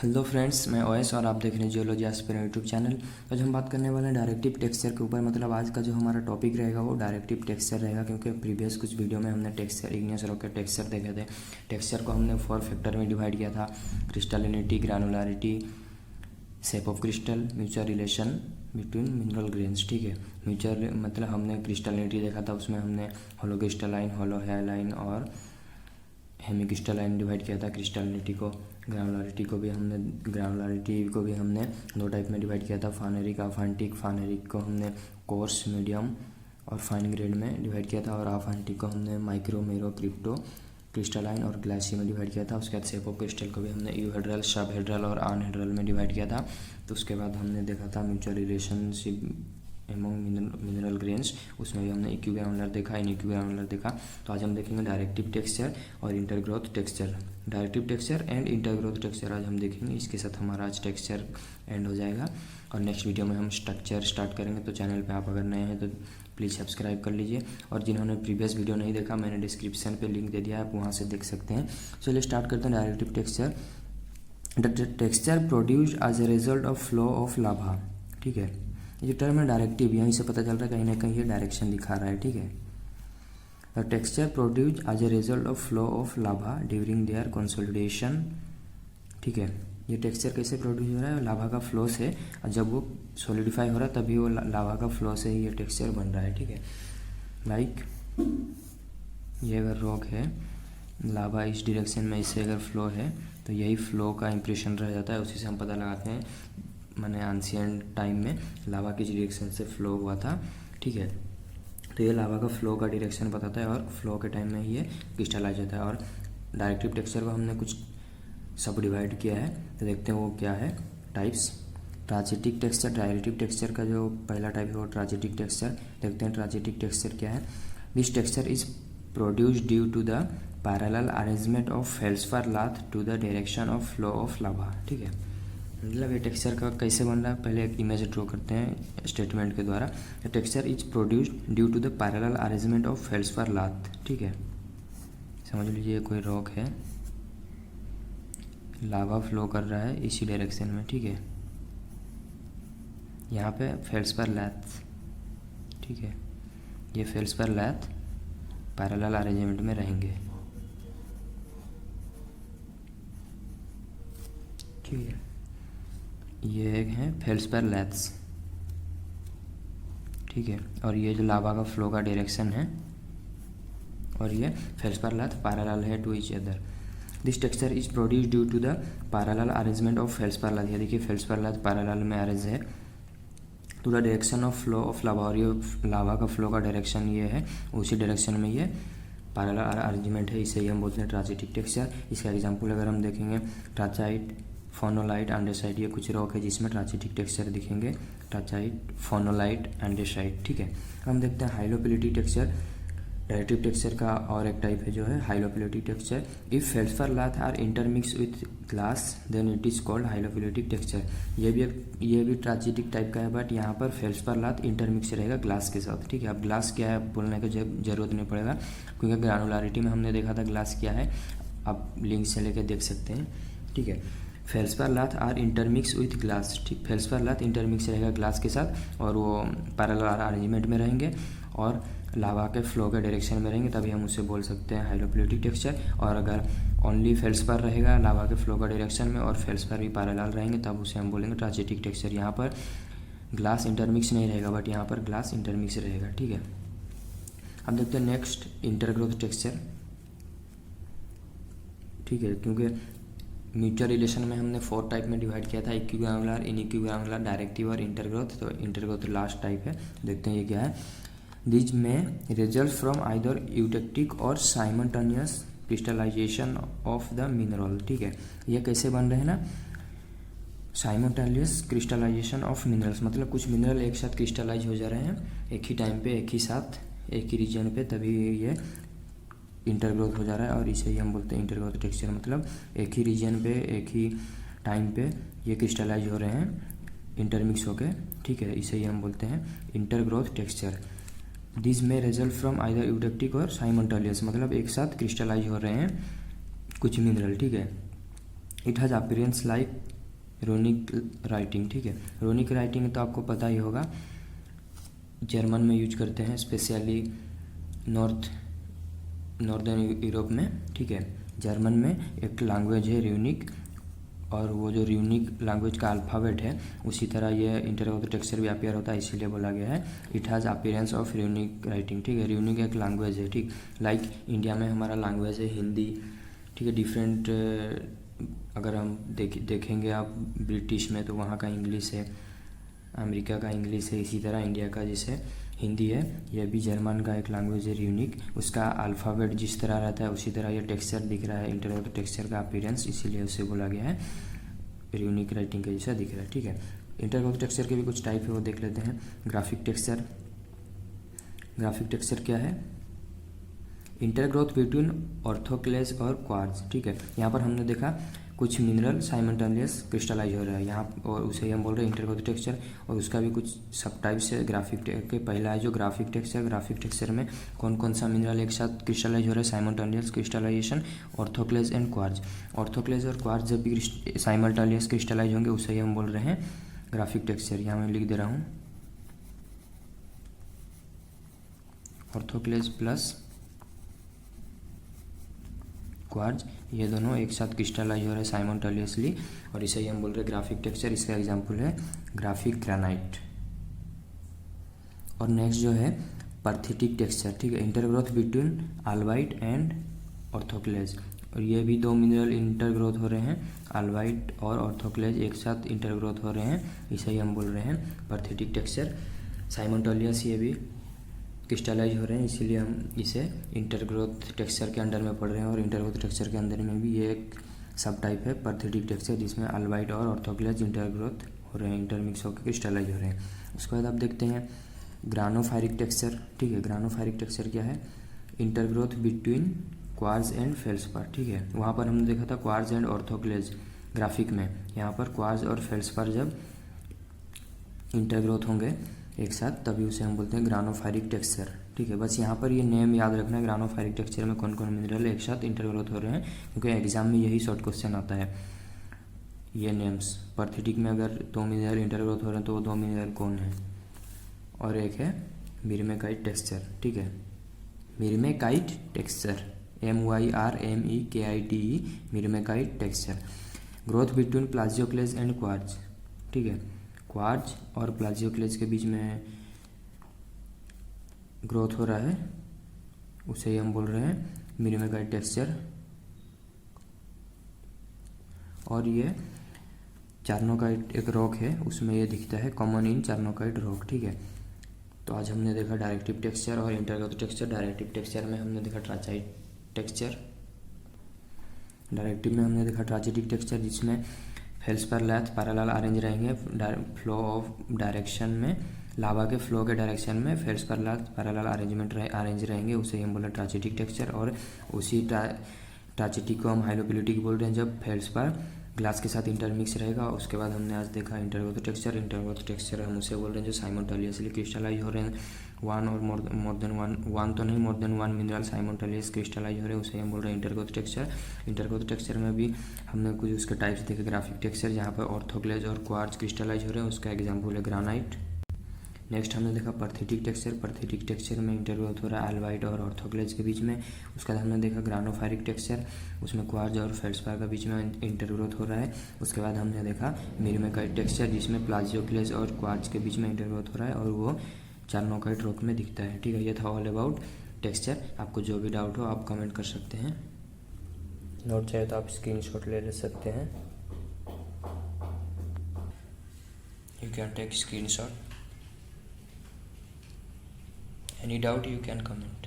Hello friends, मैं OS और आप देख रहे हैं जियोलॉजी एस्पिरेंट यूट्यूब चैनल। आज हम बात करने वाले हैं डायरेक्टिव टेक्सचर के ऊपर। मतलब आज का जो हमारा टॉपिक रहेगा वो डायरेक्टिव टेक्सचर रहेगा, क्योंकि प्रीवियस कुछ वीडियो में हमने टेक्सचर, इग्नियस रॉक के टेक्सचर देखे थे। टेक्सचर को हमने 4 फैक्टर में डिवाइड किया था: crystallinity, granularity, shape of crystal, mutual relation between mineral grains. ठीक है, म्यूचुअल मतलब हमने क्रिस्टलिनिटी देखा था, उसमें हमने होलो क्रिस्टलाइन, होलो हेलाइन और हेमी क्रिस्टलाइन डिवाइड किया था क्रिस्टलिनिटी को। ग्रैनुलरिटी को भी हमने दो टाइप में डिवाइड किया था: फानेरिक, अफांटिक। फानेरिक को हमने कोर्स, मीडियम और फाइन ग्रेड में डिवाइड किया था, और अफांटिक को हमने माइक्रो, मेरो, क्रिप्टो, क्रिस्टलाइन और ग्लासी में डिवाइड किया था। उसके बाद शेप ऑफ क्रिस्टल को भी हमने यूहेड्रल, सबहेड्रल और अनहेड्रल में डिवाइड किया था। तो उसके बाद हमने देखा था mutual relationship among mineral grains, उसमें भी हमने इक्विग्रानुलर देखा, इनइक्विग्रानुलर देखा। तो आज हम देखेंगे डायरेक्टिव टेक्सचर और intergrowth texture. Directive texture and intergrowth texture आज हम देखेंगे। इसके साथ हमारा आज टेक्सचर एंड हो जाएगा, और नेक्स्ट वीडियो में हम स्ट्रक्चर स्टार्ट करेंगे। तो चैनल पे आप अगर नए हैं तो प्लीज़ सब्सक्राइब कर लीजिए, और जिन्होंने प्रीवियस वीडियो नहीं देखा, मैंने डिस्क्रिप्शन पे लिंक दे दिया है, आप वहाँ से देख सकते हैं। चलिए स्टार्ट करते हैं। Directive texture, the texture produce as a result of flow of lava. ठीक है, ये टर्म है डायरेक्टिव, यहीं से पता चल रहा है कहीं ना कहीं ये डायरेक्शन दिखा रहा है। ठीक है, the texture produce as a result of flow of lava during their consolidation. ठीक है, ये टेक्सचर कैसे प्रोड्यूस हो रहा है? लावा का फ्लो से, और जब वो सॉलिडिफाई हो रहा है तभी वो लावा का फ्लो से ही ये टेक्सचर बन रहा है। ठीक है, लाइक ये अगर रॉक है, लावा इस डायरेक्शन में इससे अगर फ्लो है तो यही फ्लो का इंप्रेशन रह जाता है। उसी से हम पता लगाते हैं मैंने एंशिएंट टाइम में लावा किस डायरेक्शन से फ्लो हुआ था। ठीक है, तो ये लावा का फ्लो का डायरेक्शन बताता है, और फ्लो के टाइम में ही ये क्रिस्टलाइज होता है। और डायरेक्टिव टेक्सचर को हमने कुछ सब डिवाइड किया है, तो देखते हैं वो क्या है टाइप्स। ट्रांजिटिक टेक्सचर, डायरेक्टिव टेक्सचर का जो पहला टाइप है वो ट्रांजिटिक टेक्सचर। देखते हैं ट्रांजिटिक टेक्सचर क्या है। This texture is produced due to the parallel arrangement of feldspar lath to the direction of flow of lava. ठीक है, मतलब ये टेक्सचर का कैसे बन रहा है, पहले एक इमेज ड्रॉ करते हैं स्टेटमेंट के द्वारा। The texture is produced due to the parallel arrangement of feldspar lath. ठीक है, समझ लीजिए कोई रॉक है, लावा फ्लो कर रहा है इसी डायरेक्शन में। ठीक है, यहाँ पे फेल्सफर लैथ, ठीक है, ये फेल्सफर लैथ पैरेलल अरेंजमेंट में रहेंगे। ठीक है, ये एक है फेल्सपर लैथ्स। ठीक है, और ये जो लावा का फ्लो का डायरेक्शन है, और ये फेल्सपर लैथ पैरेलल है to each other. This texture is produce due to the parallel arrangement of feldspar lath. ये देखिए फेल्सपर लैथ पैरेलल में अरेंज है to the direction of flow of lava, और ये लावा का फ्लो का डायरेक्शन ये है, उसी डायरेक्शन में ये पैरेलल अरेंजमेंट है। इसे ही हम बोलते हैं ट्रांजिटिक टेक्सचर। इसका एग्जाम्पल अगर हम देखेंगे, ट्राचाइट, फोनोलाइट, एंडेसाइट, ये कुछ रॉक है जिसमें ट्रांजिटिक टेक्सचर दिखेंगे: ट्राचाइट, फोनोलाइट, एंडेसाइट। ठीक है, हम देखते हैं हाइलोपिलिटी टेक्सचर। डायरेक्टिव टेक्सचर का और एक टाइप है जो है हाइलोपिलिटी texture. If feldspar lath are intermix with glass then it is called hyalopilitic texture. ये भी ट्रांजिटिक टाइप का है, बट यहाँ पर फेल्सफर लाथ इंटरमिक्स रहेगा ग्लास के साथ। ठीक है, अब ग्लास क्या है बोलने की जरूरत नहीं पड़ेगा, क्योंकि ग्रानुलरिटी में हमने देखा था ग्लास क्या है, आप लिंक से लेकर देख सकते हैं। ठीक है, फेल्सपर लाथ आर इंटरमिक्स विथ ग्लास। ठीक, फेल्सपर लाथ इंटरमिक्स रहेगा ग्लास के साथ, और वो पैरेलल अरेंजमेंट में रहेंगे और लावा के फ्लो के डायरेक्शन में रहेंगे, तभी हम उसे बोल सकते हैं हाइलोपिलिटिक टेक्सचर। और अगर ओनली फेल्सपर रहेगा लावा के फ्लो का डायरेक्शन में और फेल्सपर भी पैरेलल रहेंगे, तब उसे हम बोलेंगे ट्रांजिटिक टेक्सचर। यहाँ पर ग्लास इंटरमिक्स नहीं रहेगा, बट यहाँ पर ग्लास इंटरमिक्स रहेगा। ठीक है, अब देखते हैं नेक्स्ट इंटरग्रोथ टेक्सचर। ठीक है, क्योंकि म्यूचुअल रिलेशन में हमने 4 टाइप में डिवाइड किया था: इक्विग्रानुलर, इनइक्विग्रानुलर, डायरेक्टिव और इंटरग्रोथ। तो इंटरग्रोथ लास्ट टाइप है, देखते हैं ये क्या है। This may result from either eutectic or simultaneous crystallization of the mineral. ठीक है, ये कैसे बन रहे हैं ना, साइमल्टेनियस क्रिस्टलाइजेशन ऑफ मिनरल्स, मतलब कुछ मिनरल एक साथ क्रिस्टलाइज हो जा रहे हैं एक ही टाइम पे, एक ही साथ, एक ही रीजन पे, तभी ये इंटरग्रोथ हो जा रहा है। और इसे ही हम बोलते हैं इंटरग्रोथ टेक्सचर। मतलब एक ही रीजन पे, एक ही टाइम पे ये क्रिस्टलाइज हो रहे हैं इंटरमिक्स होके। ठीक है, इसे ही हम बोलते हैं इंटरग्रोथ texture. This may result from either eutectic or simultaneous, मतलब एक साथ क्रिस्टलाइज हो रहे हैं कुछ मिनरल। ठीक है, it has appearance like runic writing. ठीक है, रूनिक राइटिंग तो आपको पता ही होगा, जर्मन में यूज करते हैं, स्पेशली नॉर्दर्न यूरोप में। ठीक है, जर्मन में एक लैंग्वेज है रूनिक, और वो जो यूनिक लैंग्वेज का अल्फ़ाबेट है उसी तरह ये इंटररोगेटिव टेक्सचर भी अपीयर होता है, इसीलिए बोला गया है it has appearance of unique writing. ठीक है, यूनिक एक लैंग्वेज है। ठीक, लाइक इंडिया में हमारा लैंग्वेज है हिंदी। ठीक है, डिफरेंट अगर हम देखेंगे आप ब्रिटिश में तो वहाँ का इंग्लिश है, अमेरिका का इंग्लिश है, इसी तरह इंडिया का जैसे हिंदी है, यह भी जर्मन का एक लैंग्वेज है यूनिक। उसका अल्फ़ाबेट जिस तरह रहता है उसी तरह ये टेक्सचर दिख रहा है, इंटररोगेटिव टेक्सचर का अपीयरेंस, इसीलिए उसे बोला गया है यूनिक राइटिंग का जैसा दिख रहा है। ठीक है, इंटररोगेटिव टेक्सचर के भी कुछ टाइप है, वो देख लेते हैं। Graphic texture. ग्राफिक टेक्सचर क्या है? इंटरग्रोथ बिटवीन ऑर्थोक्लेज और क्वार्ट्ज। ठीक है, यहाँ पर हमने देखा कुछ मिनरल साइमल्टेनियस क्रिस्टलाइज हो रहा है यहाँ, और उसे हम बोल रहे हैं इंटरग्रोथ टेक्सचर। और उसका भी कुछ सब टाइप्स है ग्राफिक के। पहला है जो ग्राफिक टेक्सचर। ग्राफिक टेक्सचर में कौन कौन सा मिनरल एक साथ क्रिस्टलाइज हो रहा है, साइमल्टेनियस क्रिस्टलाइजेशन, ऑर्थोक्लेज एंड क्वार्ट्ज। ऑर्थोक्लेज और क्वार्ट्ज जब भी साइमल्टेनियस क्रिस्टलाइज होंगे उसे हम बोल रहे हैं ग्राफिक टेक्सचर। यहाँ मैं लिख दे रहा हूँ ऑर्थोक्लेज प्लस क्वार्ट्ज, ये दोनों एक साथ क्रिस्टलाइज हो रहे हैं साइमल्टेनियसली, और इसे ही हम बोल रहे हैं ग्राफिक टेक्सचर। इसका एग्जांपल है ग्राफिक ग्रेनाइट। और नेक्स्ट जो है परथिटिक टेक्सचर। ठीक है, इंटरग्रोथ बिटवीन आल्बाइट एंड ऑर्थोक्लेज, और ये भी दो मिनरल इंटरग्रोथ हो रहे हैं, आल्बाइट और ऑर्थोक्लेज एक साथ इंटरग्रोथ हो रहे हैं, इसे ही हम बोल रहे हैं परथिटिक टेक्सचर। साइमल्टेनियस ये भी क्रिस्टलाइज हो रहे हैं, इसीलिए हम इसे इंटरग्रोथ टेक्सचर के अंडर में पढ़ रहे हैं। और इंटरग्रोथ टेक्सचर के अंदर में भी ये एक सब टाइप है परथिटिक टेक्सचर, जिसमें आल्बाइट और ऑर्थोक्लेज इंटरग्रोथ हो रहे हैं, इंटरमिक्स होकर क्रिस्टलाइज हो रहे हैं। उसके बाद आप देखते हैं ग्रानोफायरिक टेक्सचर। ठीक है, ग्रानोफायरिक टेक्सचर क्या है? इंटरग्रोथ बिटवीन क्वार्ट्ज एंड फेल्सपार। ठीक है, वहाँ पर हमने देखा था क्वार्ट्ज एंड ऑर्थोक्लेज ग्राफिक में, यहाँ पर क्वार्ट्ज और फेल्सपार जब इंटरग्रोथ होंगे एक साथ तभी उसे हम बोलते हैं ग्रानोफायरिक टेक्सचर। ठीक है, बस यहाँ पर ये नेम याद रखना है, ग्रानोफायरिक टेक्सचर में कौन कौन मिनरल एक साथ इंटरग्रोथ हो रहे हैं, क्योंकि एग्जाम में यही शॉर्ट क्वेश्चन आता है, ये नेम्स। परथिटिक में अगर दो मिनरल इंटरग्रोथ हो रहे हैं तो वो दो मिनरल कौन है? और एक है मिरमेकाइट टेक्सचर। ठीक है, myrmekite texture, MYRMEKITE, myrmekite texture. Growth between plagioclase and quartz. ठीक है, क्वार्ट्ज और प्लाजियोक्लेज के बीच में ग्रोथ हो रहा है, उसे ही हम बोल रहे हैं मिरमेकाइट टेक्सचर। और ये चार्नोकाइट एक रॉक है, उसमें ये दिखता है, कॉमन इन चार्नोकाइट रॉक। ठीक है, तो आज हमने देखा डायरेक्टिव टेक्सचर और इंटरग्रोथ टेक्सचर। डायरेक्टिव टेक्सचर में हमने देखा ट्रांजाइट टेक्सचर। डायरेक्टिव में हमने देखा ट्रांजिटिक टेक्सचर, जिसमें फेल्सपार लैथ पैरेलल अरेंज रहेंगे फ्लो ऑफ डायरेक्शन में, लावा के फ्लो के डायरेक्शन में फेल्सपार लैथ पैरेलल अरेंज रहेंगे, उसे हम बोले ट्रांजिटिक टेक्सचर। और उसी ट्रांजिटिक को हम हाइलोपिलिटिक बोल रहे हैं जब फेल्सपार ग्लास के साथ इंटरमिक्स रहेगा। उसके बाद हमने आज देखा इंटरग्रोथ टेक्सचर। इंटरग्रोथ टेक्सचर हम उसे बोल रहे हैं जो साइमल्टेनियसली क्रिस्टलाइज हो रहे हैं, वन और मोर देन वन तो नहीं, more than one mineral simultaneous crystallize हो रहे हैं, उसे हम बोल रहे हैं इंटरग्रोथ टेक्सचर। इंटरग्रोथ टेक्सचर में भी हमने कुछ उसके टाइप्स देखे, ग्राफिक टेक्सचर जहाँ पर ऑर्थोक्लेज और क्वार्ट्ज क्रिस्टलाइज हो रहे हैं, उसका एग्जाम्पल है ग्रानाइट। नेक्स्ट हमने देखा परथिटिक टेक्सचर। परथिटिक टेक्सचर में इंटरग्रोथ हो रहा है आल्बाइट और ऑर्थोक्लेज के बीच में। उसके बाद हमने देखा ग्रानोफायरिक टेक्सचर, उसमें क्वार्ट्ज और फेल्सपार के बीच में इंटरग्रोथ हो रहा है। उसके बाद हमने देखा मिरमेकाइट टेक्सचर, जिसमें प्लाजियोक्लेज और क्वार्ट्ज के बीच में इंटरग्रोथ हो रहा है और वो चार्नोकाइट रॉक में दिखता है। ठीक है, ये था ऑल अबाउट टेक्सचर। आपको जो भी डाउट हो आप कमेंट कर सकते हैं, नोट चाहिए तो आप स्क्रीनशॉट ले सकते हैं, you can take screenshot. Any doubt you can comment.